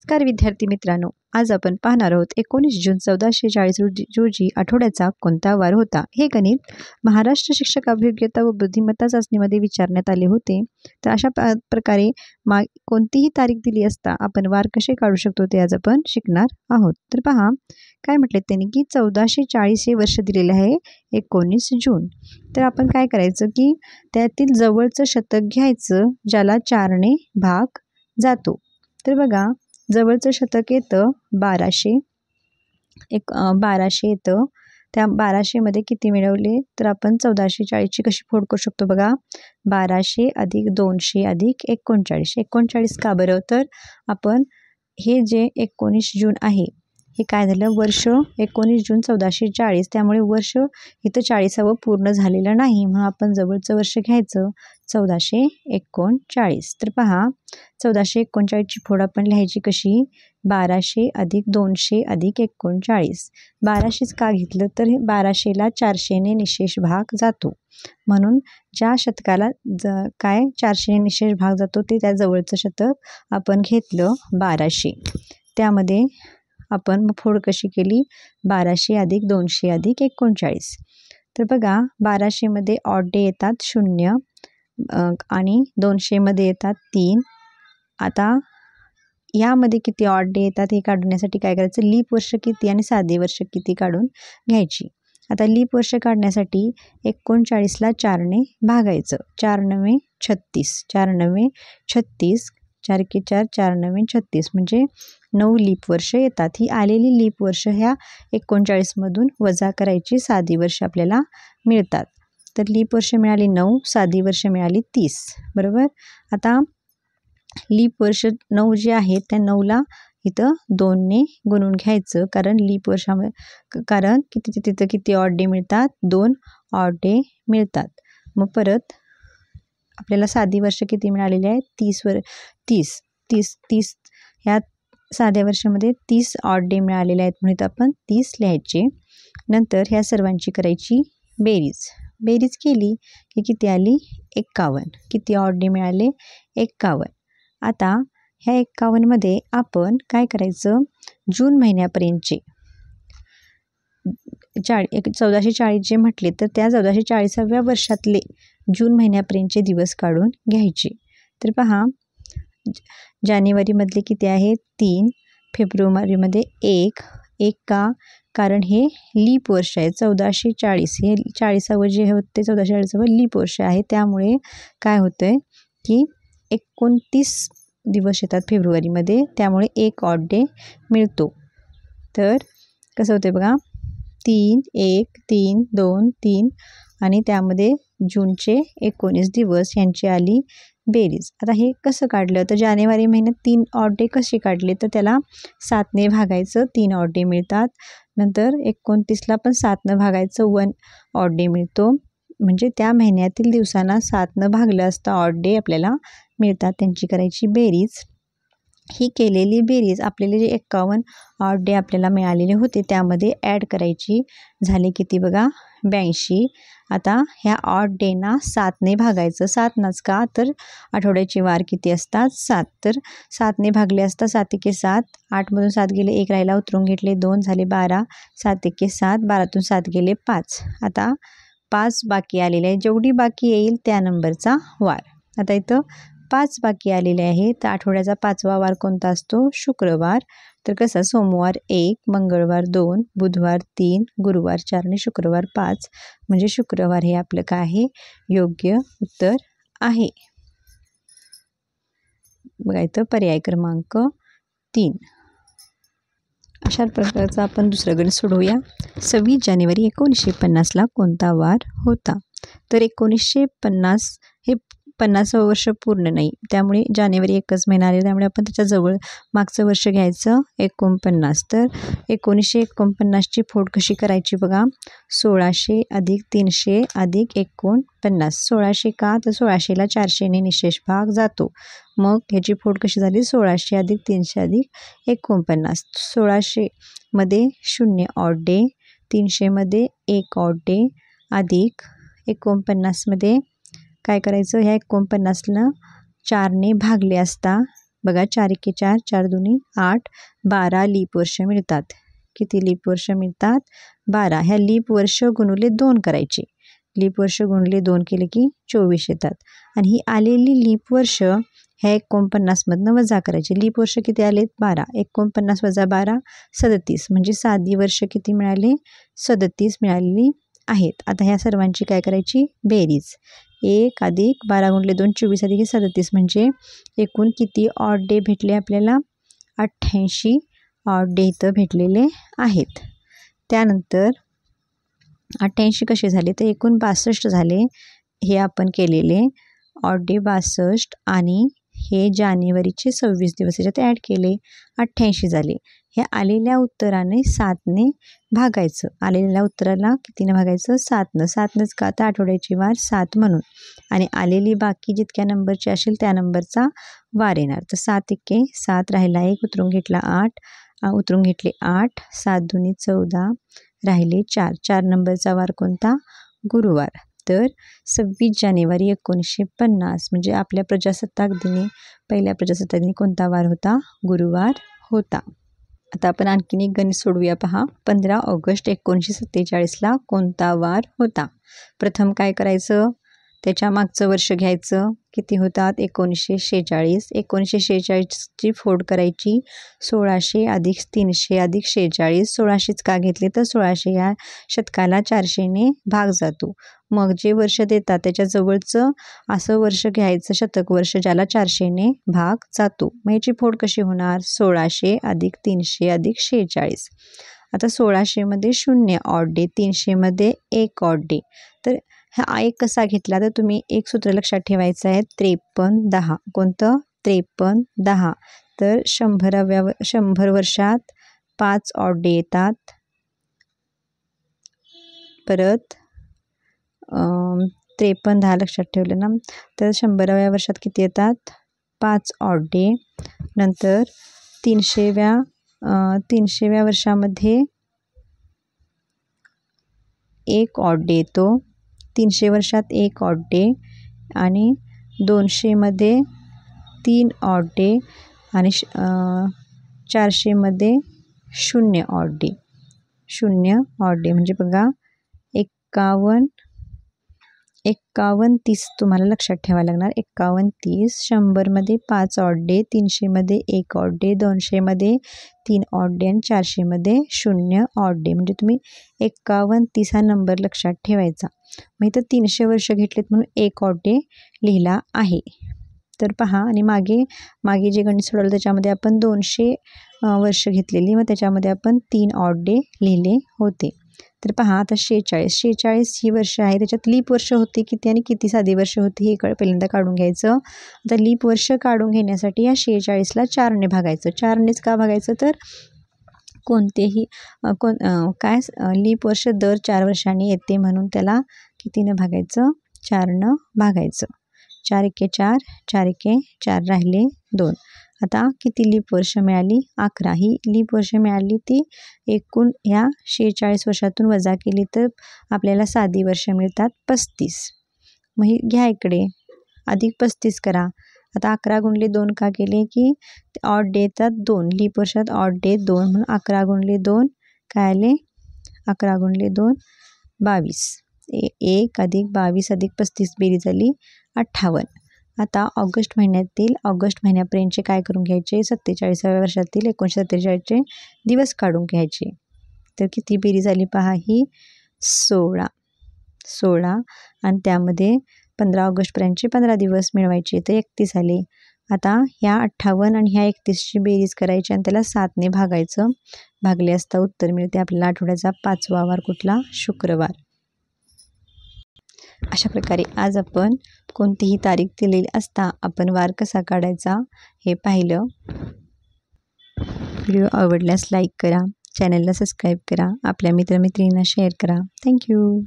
नमस्कार विद्यार्थी मित्रांनो, आज आपण पाहणार आहोत 19 जून 1440 रोजी आठवड्याचा कोणता वार होता. हे गणित महाराष्ट्र शिक्षक अभियोग्यता व बुद्धिमत्ता चाचणीमध्ये विचारण्यात आले होते. तर अशा प्रकारे कोणतीही तारीख दिली असता आपण वार कसे काढू शकतो ते आज आपण शिकणार आहोत. तर पहा काय म्हटले त्यांनी की 1440 हे वर्ष दिलेले आहे 19 जून. तर आपण काय करायचं की त्यातील जवळचं शतक घ्यायचं ज्याला 4ने भाग जातो. तर बघा जवळचं शतक येतं 1200, 1200 येतं. त्या 1200 किती मिळवले तर आपण 1440ची कशी फोड करू शकतो बघा. 1200 अधिक 200 अधिक 39. 39 का बरं तर आपण हे जे 19 जून आहे हे काय झालं वर्ष 19 जून 1440, त्यामुळे वर्ष इथं 40वे पूर्ण झालेलं नाही म्हणून आपण जवळचं वर्ष घ्यायचं 1439. तर पहा 1439ची फोड आपण लिहायची कशी 1200 अधिक 200 अधिक 39. 1200च का घेतलं तर 1200ला 400ने निशेष भाग जातो म्हणून ज्या शतकाला काय 400ने निशेष भाग जातो ते त्या जवळचं शतक आपण घेतलं 1200. त्यामध्ये आपण फोड कशी केली 1200 अधिक 200 अधिक 39. तर बघा 1200 ऑड डे येतात 0 आणि 200 येतात 3. आता यामध्ये किती ऑड डे येतात हे काढण्यासाठी काय करायचं लीप वर्ष किती आणि साधे वर्ष किती काढून घ्यायची. आता लीप वर्ष काढण्यासाठी 39ला 4ने भागायचं. 4 9 36, 4 9 36, 4 के 4, 4 9 36 म्हणजे 9 लीप वर्ष येतात. ही आलेली लीप वर्ष ह्या 39मधून वजा करायची, साधी वर्ष आपल्याला मिळतात. तर लीप वर्ष मिळाली 9, साधी वर्ष मिळाली 30 बरोबर. आता लीप वर्ष 9 जे आहेत त्या 9ला इथं 2ने गुणून घ्यायचं कारण लीप वर्षामध्ये कारण तिथं किती ऑड डे मिळतात 2 ऑड डे मिळतात. मग परत आपल्याला साधी वर्ष किती मिळालेली आहे 30 ह्या साध्या वर्षामध्ये 30 ऑड डे मिळालेले आहेत म्हणून आपण 30 लिहायचे. नंतर ह्या सर्वांची करायची बेरीज केली की किती आली 51. किती ऑड डे मिळाले 51. आता ह्या 51मध्ये आपण काय करायचं जून महिन्यापर्यंतचे 1440 जे म्हटले तर त्या 1440व्या वर्षातले जून महिन्यापर्यंतचे दिवस काढून घ्यायचे. तर पहा जानेवारीमधले किती आहे 3, फेब्रुवारीमध्ये 1 का कारण हे लीप वर्ष आहे 1440 हे 40वे जे होते 1440वे लीप वर्ष आहे त्यामुळे काय होतंय की 29 दिवस येतात फेब्रुवारीमध्ये त्यामुळे 1 ऑड डे मिळतो. तर कसं होतं बघा 3 1 3 2 3 आणि त्यामध्ये जूनचे 19 दिवस यांची आली बेरीज. आता हे कसं काढलं तर जानेवारी महिन्यात 3 ऑड डे कसे काढले तर त्याला 7ने भागायचं 3 ऑड डे मिळतात. नंतर 29ला पण 7ने भागायचं 1 ऑड डे मिळतो म्हणजे त्या महिन्यातील दिवसांना 7ने भागलं असता ऑड डे आपल्याला मिळतात. त्यांची करायची बेरीज. ही केलेली बेरीज आपल्याला जे 51 ऑड डे आपल्याला मिळालेले होते त्यामध्ये ॲड करायची. झाले किती बघा 82. आता ह्या ऑड डेना 7ने भागायचं. 7 नाच का तर आठवड्याचे वार किती असतात 7. तर 7ने भागले असता 7 एके 7, 8मधून 7 गेले 1 राहिला उतरून घेतले 2 झाले 12, 7 एके 7, 12तून 7 गेले 5. आता 5 बाकी आलेले आहे. जेवढी बाकी येईल त्या नंबरचा वार. आता इथं 5 बाकी आलेले आहे तर आठवड्याचा 5वा वार कोणता असतो शुक्रवार. तर कसा सोमवार 1, मंगळवार 2, बुधवार 3, गुरुवार 4 आणि शुक्रवार 5 म्हणजे शुक्रवार हे आपलं काय आहे योग्य उत्तर आहे. बघा इथं पर्याय क्रमांक 3. अशा प्रकारचा आपण दुसरं गणित सोडवूया. 26 जानेवारी 1950ला कोणता वार होता. तर 1950 हे 50वं वर्ष पूर्ण नाही त्यामुळे जानेवारी एकच महिना आले त्यामुळे आपण त्याच्याजवळ मागचं वर्ष घ्यायचं 49. तर 1949ची फोड कशी करायची बघा 1600 अधिक 300 अधिक 49. 1600 का तर 1600ला 400ने निशेष भाग जातो मग ह्याची फोड कशी झाली 1600 अधिक 300 अधिक 49. 1600मध्ये 0 ऑड डे, 300मध्ये 1 ऑड डे अधिक 49मध्ये काय करायचं ह्या 49ला 4ने भागले असता बघा 4 एके 4, 4 दुनी 8, 12 लीप वर्ष मिळतात. किती लीप वर्ष मिळतात? 12. ह्या लीप वर्ष गुणुले 2 करायचे. लीप वर्ष गुणले 2 केले की 24 येतात. आणि ही आलेली लीप वर्ष ह्या 49मधनं वजा करायची. लीप वर्ष किती आलेत? 12. 49 वजा 12 37. म्हणजे साधी वर्ष किती मिळाले? 37 मिळालेली आहेत. आता ह्या सर्वांची काय करायची? बेरीज. 1 अधिक 12 गुणले 2 24 अधिक 37 म्हणजे एकूण किती ऑड डे भेटले आपल्याला? 88 ऑड डे इथं भेटलेले आहेत. त्यानंतर 88 कसे झाले? तर एकूण 62 झाले. हे आपण केलेले ऑड डे 62 आणि हे जानेवारीचे 26 दिवस याच्यात ॲड केले, 88 झाले. हे आलेल्या उत्तराने 7ने भागायचं. आलेल्या उत्तराला कितीने भागायचं? 7नं. 7नंच का? तर आठवड्याची वार 7 म्हणून. आणि आलेली बाकी जितक्या नंबरची असेल त्या नंबरचा वार येणार. तर 7 एके 7 राहिला 1, उतरून घेतला 8, उतरून घेतले 8, 7 दुनी 14, राहिले 4. 4 नंबरचा वार कोणता? गुरुवार. तर 26 जानेवारी 1950 म्हणजे आपल्या प्रजासत्ताक दिनी, पहिल्या प्रजासत्ताक दिनी कोणता वार होता? गुरुवार होता. आता आपण आणखीन एक गणित सोडूया पहा. 15 ऑगस्ट 1947ला कोणता वार होता? प्रथम काय करायचं? त्याच्या मागचं वर्ष घ्यायचं. किती होतात? 1946. 1946ची फोड करायची. 1600 अधिक 300 अधिक 46. 1600च का घेतले? तर 1600 या शतकाला 400ने भाग जातो. मग जे वर्ष देतात त्याच्या जवळचं असं वर्ष घ्यायचं, शतक वर्ष, ज्याला 400ने भाग जातो. मग याची फोड कशी होणार? 1600 अधिक 300 अधिक 46. आता 1600मध्ये 0 ऑड डे, 300मध्ये 1 ऑड डे. तर हा 1 कसा घेतला? तर तुम्ही एक सूत्र लक्षात ठेवायचं आहे, 53-10. कोणतं? 53-10. तर 100 वर्षात 5 ऑड डे येतात. परत 53-10 लक्षात ठेवलं ना, तर 100व्या वर्षात किती येतात? 5 ऑड डे. नंतर 300व्या वर्षामध्ये 1 ऑड डे येतो. 300 वर्षात 1 ऑड डे आणि 200मध्ये 3 ऑड डे आणि 400मध्ये 0 ऑड डे. 0 ऑड डे म्हणजे बघा 51-30 तुम्हाला लक्षात ठेवायला लागणार. 51-30. 100मध्ये 5 ऑड डे, 300मध्ये 1 ऑड डे, 200मध्ये 3 ऑड डे आणि 400मध्ये 0 ऑड डे. म्हणजे तुम्ही 51-30 हा नंबर लक्षात ठेवायचा. मग इथं 300 वर्ष घेतलेत म्हणून 1 ऑड डे लिहिला आहे. तर पहा, आणि मागे जे गणित सोडवलं त्याच्यामध्ये आपण 200 वर्ष घेतलेली, मग त्याच्यामध्ये आपण 3 ऑड डे लिहिले होते. तर पहा आता 46 ही वर्ष आहे. त्याच्यात लीप वर्ष होती किती आणि किती साधी वर्ष होती हे पहिल्यांदा काढून घ्यायचं. आता लीप वर्ष काढून घेण्यासाठी या 46ला 4ने भागायचं. 4नेच का भागायचं? तर कोणतेही लीप वर्ष दर 4 वर्षांनी येते म्हणून त्याला कितीनं भागायचं? 4नं भागायचं. 4 एके 4, 4 एके 4 राहिले 2. आता किती लीप वर्ष मिळाली? 11. ही लीप वर्ष मिळाली ती एकूण ह्या 46 वर्षातून वजा केली तर आपल्याला साधी वर्ष मिळतात 35. मग ही घ्या इकडे, अधिक 35 करा. आता 11 गुणले 2 का केले? की ऑड डे येतात 2. लीप वर्षात ऑड डे 2 म्हणून 11 गुणले 2 काय आले? 11 गुणले 2 22. 1 अधिक 22 अधिक 35 बेरीज झाली 58. आता ऑगस्ट महिन्यातील ऑगस्ट महिन्यापर्यंतचे काय करून घ्यायचे? 47व्या वर्षातील 1947चे दिवस काढून घ्यायचे. तर किती बेरीज झाली पहा, ही 16 आणि त्यामध्ये 15 ऑगस्टपर्यंतचे 15 दिवस मिळवायचे, तर 31 आले. आता ह्या 58 आणि ह्या 31ची बेरीज करायची आणि त्याला 7ने भागायचं. भागले असता उत्तर मिळते आपल्याला आठवड्याचा 5वा वार कुठला? शुक्रवार. अशा प्रकारे आज आपण कोणतीही तारीख दिलेली असता आपण वार कसा काढायचा हे पाहिलं. व्हिडिओ आवडल्यास लाईक करा, चॅनलला सबस्क्राईब करा, आपल्या मित्रमैत्रिणींना शेअर करा. थँक्यू.